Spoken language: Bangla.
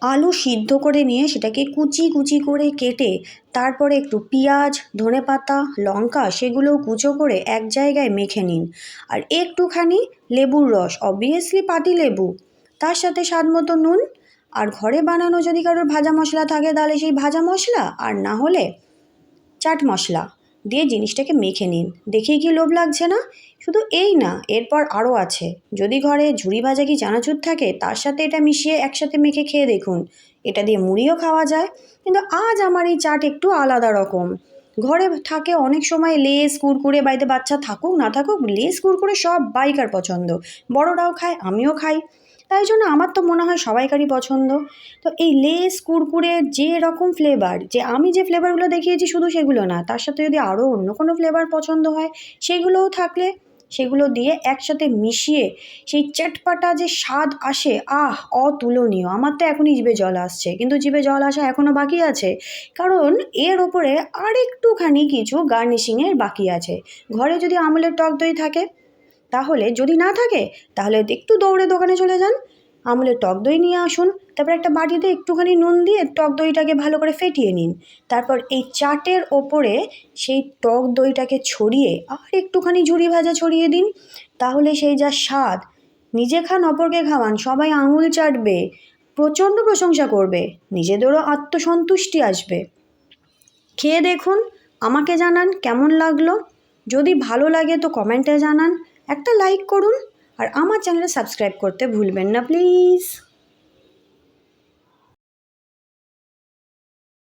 আলু সিদ্ধ করে নিয়ে সেটাকে কুচি কুচি করে কেটে তারপরে একটু পেঁয়াজ, ধনেপাতা, লঙ্কা সেগুলোও কুচো করে এক জায়গায় মেখে নিন। আর একটুখানি লেবুর রস, অবভিয়াসলি পাতিলেবু, তার সাথে স্বাদ মতো নুন, আর ঘরে বানানো যদি কারোর ভাজা মশলা থাকে তাহলে সেই ভাজা মশলা, আর না হলে চাট মশলা দিয়ে জিনিসটাকে মেখে নিন। দেখেই কি লোভ লাগছে না? শুধু এই না, এরপর আরও আছে। যদি ঘরে ঝুরি ভাজা কি চানাচুর থাকে তার সাথে এটা মিশিয়ে একসাথে মেখে খেয়ে দেখুন। এটা দিয়ে মুড়িও খাওয়া যায়। কিন্তু আজ আমার এই চাট একটু আলাদা রকম। ঘরে থাকে অনেক সময় লেস, কুরকুরে, বাড়িতে বাচ্চা থাকুক না থাকুক, লেস কুরকুরে সব বাইকার পছন্দ। বড়রাও খায়, আমিও খাই। তাই জন্য আমার তো মনে হয় সবাইকারই পছন্দ। তো এই লেস কুরকুরে যে রকম ফ্লেভার, যে আমি যে ফ্লেভারগুলো দেখিয়েছি শুধু সেগুলো না, তার সাথে যদি আরও অন্য কোনো ফ্লেভার পছন্দ হয় সেগুলোও থাকলে সেগুলো দিয়ে একসাথে মিশিয়ে সেই চটপাটা যে স্বাদ আসে, অতুলনীয়। আমার তো এখনই জিভে জল আসছে, কিন্তু জিভে জল আসা এখনও বাকি আছে, কারণ এর ওপরে আরেকটুখানি কিছু গার্নিশিংয়ের বাকি আছে। ঘরে যদি আমুলের টক দই থাকে, তাহলে যদি না থাকে তাহলে একটু দৌড়ে দোকানে চলে যান, আমুলের টক দই নিয়ে আসুন। তারপর একটা বাটিতে একটুখানি নুন দিয়ে টক দইটাকে ভালো করে ফেটিয়ে নিন। তারপর এই চাটের ওপরে সেই টক দইটাকে ছড়িয়ে আর একটুখানি ঝুরি ভাজা ছড়িয়ে দিন। তাহলে সেই যা স্বাদ, নিজে খান অপরকে খাওয়ান, সবাই আঙুল চাটবে, প্রচণ্ড প্রশংসা করবে, নিজেদেরও আত্মসন্তুষ্টি আসবে। খেয়ে দেখুন, আমাকে জানান কেমন লাগলো। যদি ভালো লাগে তো কমেন্টে জানান, একটা লাইক করুন, আর আমার চ্যানেলে সাবস্ক্রাইব করতে ভুলবেন না প্লিজ।